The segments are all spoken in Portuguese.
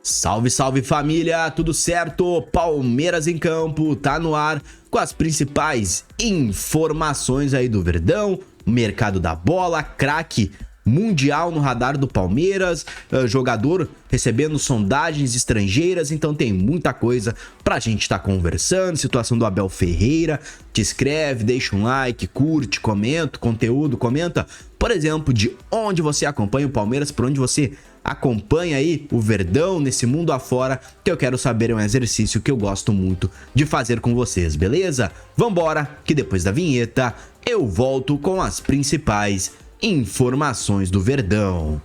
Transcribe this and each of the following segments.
Salve, salve família, tudo certo? Palmeiras em campo, tá no ar com as principais informações aí do Verdão, mercado da bola, craque mundial no radar do Palmeiras, jogador recebendo sondagens estrangeiras, então tem muita coisa pra gente tá conversando, situação do Abel Ferreira, te inscreve, deixa um like, curte, comenta, conteúdo, comenta, por exemplo, de onde você acompanha o Palmeiras, por onde você acompanha aí o Verdão nesse mundo afora, que eu quero saber, é um exercício que eu gosto muito de fazer com vocês, beleza? Vambora, que depois da vinheta eu volto com as principais informações do Verdão.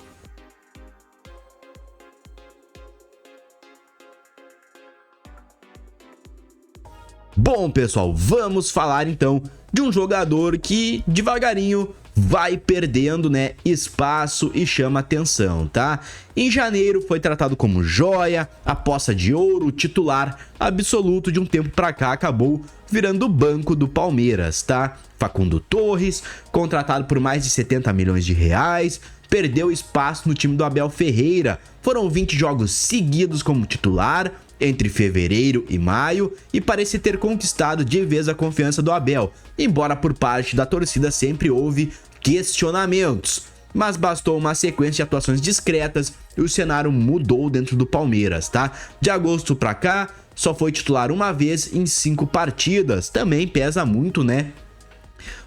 Bom, pessoal, vamos falar então de um jogador que devagarinho vai perdendo, né, espaço e chama atenção, tá? Em janeiro foi tratado como joia, aposta de ouro, titular absoluto, de um tempo pra cá acabou virando o banco do Palmeiras, tá? Facundo Torres, contratado por mais de 70 milhões de reais, perdeu espaço no time do Abel Ferreira. Foram 20 jogos seguidos como titular entre fevereiro e maio e parece ter conquistado de vez a confiança do Abel, embora por parte da torcida sempre houve questionamentos. Mas bastou uma sequência de atuações discretas e o cenário mudou dentro do Palmeiras, tá? De agosto pra cá, só foi titular uma vez em 5 partidas. Também pesa muito, né,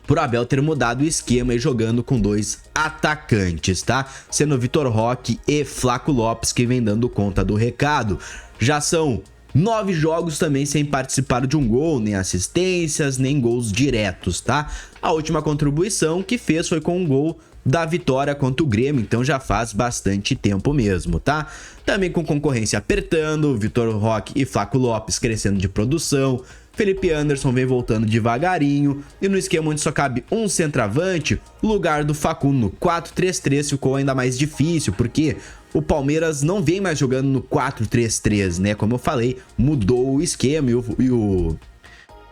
por Abel ter mudado o esquema e jogando com 2 atacantes, tá? Sendo Vitor Roque e Flaco Lopes que vem dando conta do recado. Já são 9 jogos também sem participar de um gol, nem assistências, nem gols diretos, tá? A última contribuição que fez foi com um gol da vitória contra o Grêmio, então já faz bastante tempo mesmo, tá? Também com concorrência apertando, Vitor Roque e Flaco Lopes crescendo de produção, Felipe Anderson vem voltando devagarinho, e no esquema onde só cabe um centroavante, o lugar do Facundo no 4-3-3 ficou ainda mais difícil, porque o Palmeiras não vem mais jogando no 4-3-3, né? Como eu falei, mudou o esquema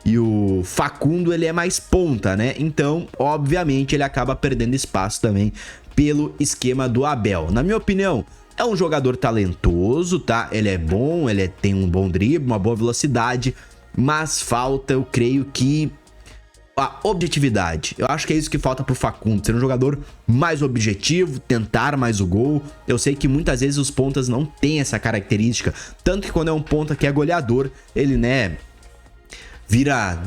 e o Facundo, ele é mais ponta, né? Então, obviamente, ele acaba perdendo espaço também pelo esquema do Abel. Na minha opinião, é um jogador talentoso, tá? Ele é bom, tem um bom drible, uma boa velocidade, mas falta, eu creio que, a objetividade. Eu acho que é isso que falta pro Facundo, ser um jogador mais objetivo, tentar mais o gol. Eu sei que muitas vezes os pontas não têm essa característica, tanto que quando é um ponta que é goleador, ele, né, vira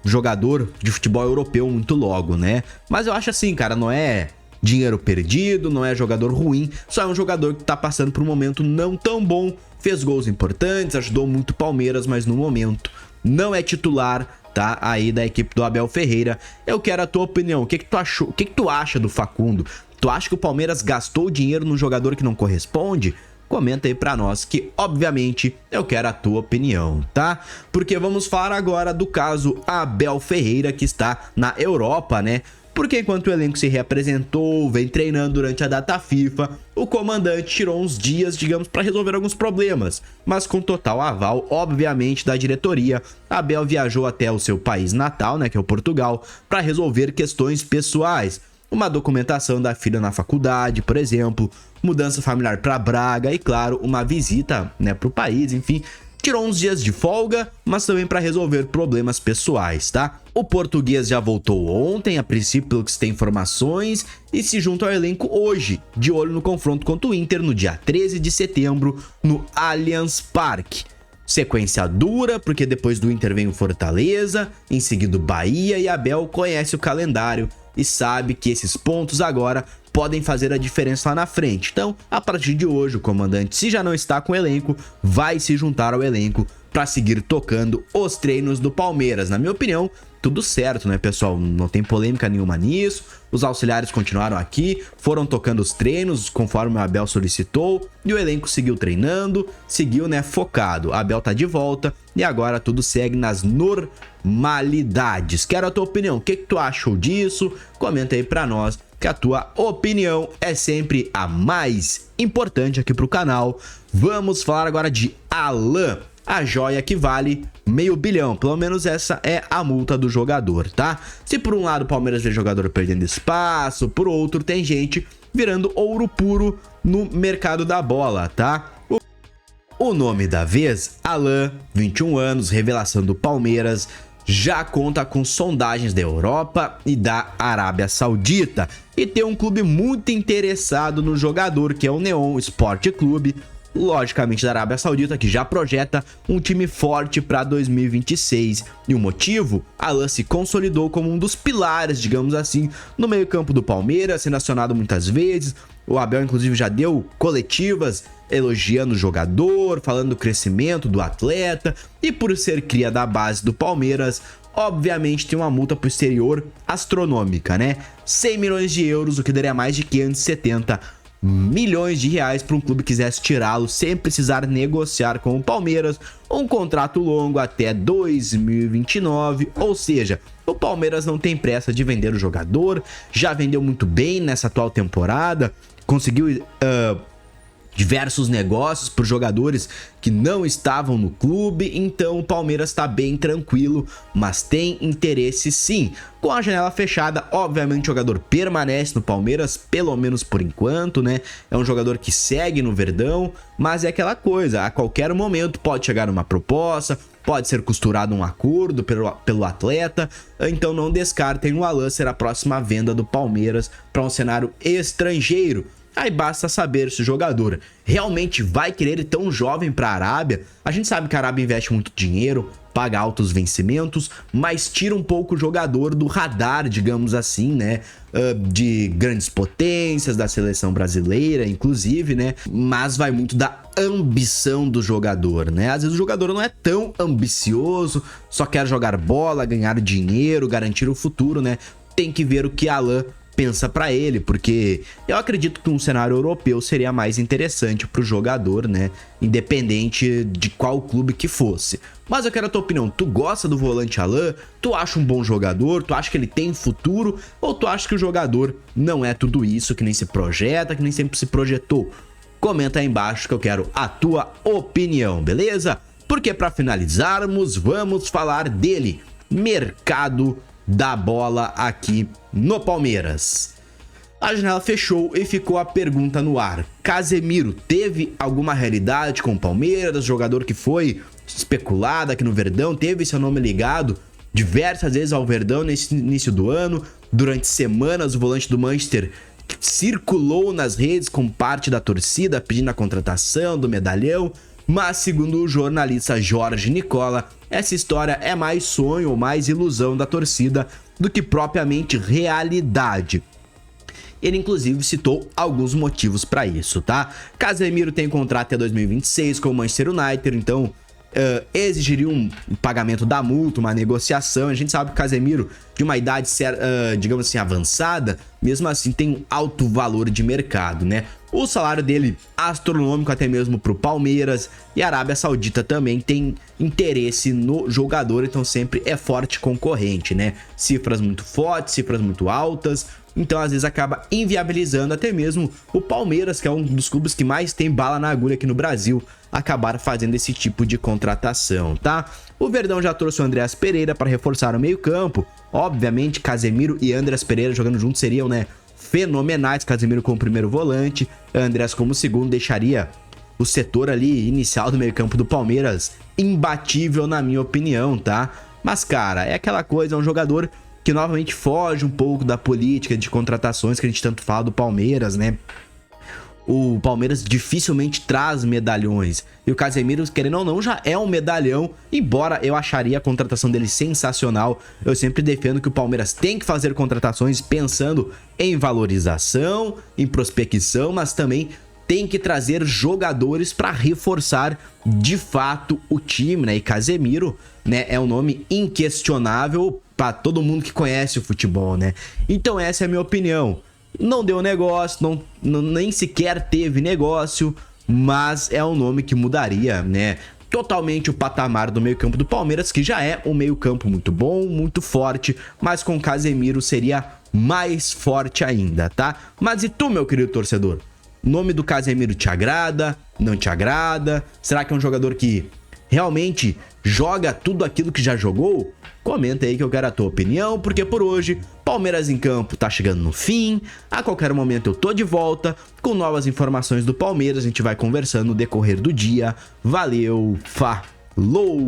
jogador de futebol europeu muito logo, né? Mas eu acho assim, cara, não é dinheiro perdido, não é jogador ruim, só é um jogador que tá passando por um momento não tão bom, fez gols importantes, ajudou muito o Palmeiras, mas no momento não é titular, tá? Aí da equipe do Abel Ferreira. Eu quero a tua opinião. O que tu achou? O que tu acha do Facundo? Tu acha que o Palmeiras gastou dinheiro num jogador que não corresponde? Comenta aí pra nós, que obviamente eu quero a tua opinião, tá? Porque vamos falar agora do caso Abel Ferreira, que está na Europa, né? Porque enquanto o elenco se reapresentou, vem treinando durante a data FIFA, o comandante tirou uns dias, digamos, para resolver alguns problemas. Mas com total aval, obviamente, da diretoria, Abel viajou até o seu país natal, né, que é o Portugal, para resolver questões pessoais. Uma documentação da filha na faculdade, por exemplo, mudança familiar para Braga e, claro, uma visita, né, para o país, enfim. Tirou uns dias de folga, mas também para resolver problemas pessoais, tá? O português já voltou ontem, a princípio pelo que se tem informações, e se junta ao elenco hoje, de olho no confronto contra o Inter no dia 13 de setembro, no Allianz Parque. Sequência dura, porque depois do Inter vem o Fortaleza, em seguida o Bahia, e Abel conhece o calendário e sabe que esses pontos agora podem fazer a diferença lá na frente. Então, a partir de hoje, o comandante, se já não está com o elenco, vai se juntar ao elenco para seguir tocando os treinos do Palmeiras. Na minha opinião, tudo certo, né, pessoal? Não tem polêmica nenhuma nisso. Os auxiliares continuaram aqui, foram tocando os treinos conforme o Abel solicitou, e o elenco seguiu treinando, seguiu, né, focado. Abel tá de volta e agora tudo segue nas normalidades. Quero a tua opinião. O que tu achou disso? Comenta aí pra nós, que a tua opinião é sempre a mais importante aqui pro canal. Vamos falar agora de Alan, a joia que vale $500 milhão. Pelo menos essa é a multa do jogador, tá? Se por um lado o Palmeiras vê jogador perdendo espaço, por outro tem gente virando ouro puro no mercado da bola, tá? O nome da vez, Alan, 21 anos, revelação do Palmeiras, já conta com sondagens da Europa e da Arábia Saudita e tem um clube muito interessado no jogador, que é o Neom Sport Clube, logicamente da Arábia Saudita, que já projeta um time forte para 2026. E o motivo? Alan se consolidou como um dos pilares, digamos assim, no meio-campo do Palmeiras, sendo acionado muitas vezes. O Abel, inclusive, já deu coletivas elogiando o jogador, falando do crescimento do atleta, e por ser cria da base do Palmeiras, obviamente tem uma multa pro exterior astronômica, né? 100 milhões de euros, o que daria mais de 570 milhões de reais para um clube que quisesse tirá-lo sem precisar negociar com o Palmeiras, um contrato longo até 2029, ou seja, o Palmeiras não tem pressa de vender o jogador, já vendeu muito bem nessa atual temporada, conseguiu diversos negócios por jogadores que não estavam no clube, então o Palmeiras está bem tranquilo, mas tem interesse sim. Com a janela fechada, obviamente o jogador permanece no Palmeiras, pelo menos por enquanto, né? É um jogador que segue no Verdão, mas é aquela coisa, a qualquer momento pode chegar uma proposta, pode ser costurado um acordo pelo atleta, então não descartem o Alan ser a próxima venda do Palmeiras para um cenário estrangeiro. Aí basta saber se o jogador realmente vai querer ir tão jovem para a Arábia. A gente sabe que a Arábia investe muito dinheiro, paga altos vencimentos, mas tira um pouco o jogador do radar, digamos assim, né? De grandes potências, da seleção brasileira, inclusive, né? Mas vai muito da ambição do jogador, né? Às vezes o jogador não é tão ambicioso, só quer jogar bola, ganhar dinheiro, garantir o futuro, né? Tem que ver o que Alan pensa para ele, porque eu acredito que um cenário europeu seria mais interessante para o jogador, né? Independente de qual clube que fosse. Mas eu quero a tua opinião. Tu gosta do volante Alan? Tu acha um bom jogador? Tu acha que ele tem futuro? Ou tu acha que o jogador não é tudo isso, que nem se projeta, que nem sempre se projetou? Comenta aí embaixo que eu quero a tua opinião, beleza? Porque para finalizarmos, vamos falar dele. Mercado da bola aqui no Palmeiras. A janela fechou e ficou a pergunta no ar. Casemiro teve alguma realidade com o Palmeiras? Jogador que foi especulado aqui no Verdão, teve seu nome ligado diversas vezes ao Verdão nesse início do ano. Durante semanas, o volante do Manchester circulou nas redes com parte da torcida pedindo a contratação do medalhão, mas segundo o jornalista Jorge Nicola, essa história é mais sonho ou mais ilusão da torcida do que propriamente realidade. Ele inclusive citou alguns motivos para isso, tá? Casemiro tem contrato até 2026 com o Manchester United, então exigiria um pagamento da multa, uma negociação. A gente sabe que o Casemiro, de uma idade, digamos assim, avançada, mesmo assim tem um alto valor de mercado, né? O salário dele astronômico até mesmo para o Palmeiras, e a Arábia Saudita também tem interesse no jogador, então sempre é forte concorrente, né? Cifras muito fortes, cifras muito altas, então às vezes acaba inviabilizando até mesmo o Palmeiras, que é um dos clubes que mais tem bala na agulha aqui no Brasil, acabar fazendo esse tipo de contratação, tá? O Verdão já trouxe o Andreas Pereira para reforçar o meio-campo. Obviamente, Casemiro e Andreas Pereira jogando juntos seriam, né, fenomenais. Casemiro como primeiro volante, Andreas como segundo, deixaria o setor ali inicial do meio-campo do Palmeiras imbatível, na minha opinião, tá? Mas, cara, é aquela coisa, é um jogador que novamente foge um pouco da política de contratações que a gente tanto fala do Palmeiras, né? O Palmeiras dificilmente traz medalhões. E o Casemiro, querendo ou não, já é um medalhão. Embora eu acharia a contratação dele sensacional, eu sempre defendo que o Palmeiras tem que fazer contratações pensando em valorização, em prospecção, mas também tem que trazer jogadores para reforçar de fato o time, né? E Casemiro, né, é um nome inquestionável para todo mundo que conhece o futebol, né? Então essa é a minha opinião. Não deu negócio, nem sequer teve negócio, mas é um nome que mudaria, né, totalmente o patamar do meio-campo do Palmeiras, que já é um meio-campo muito bom, muito forte, mas com Casemiro seria mais forte ainda, tá? Mas e tu, meu querido torcedor? O nome do Casemiro te agrada? Não te agrada? Será que é um jogador que realmente joga tudo aquilo que já jogou? Comenta aí que eu quero a tua opinião, porque por hoje, Palmeiras em campo tá chegando no fim. A qualquer momento eu tô de volta com novas informações do Palmeiras. A gente vai conversando no decorrer do dia. Valeu, falou!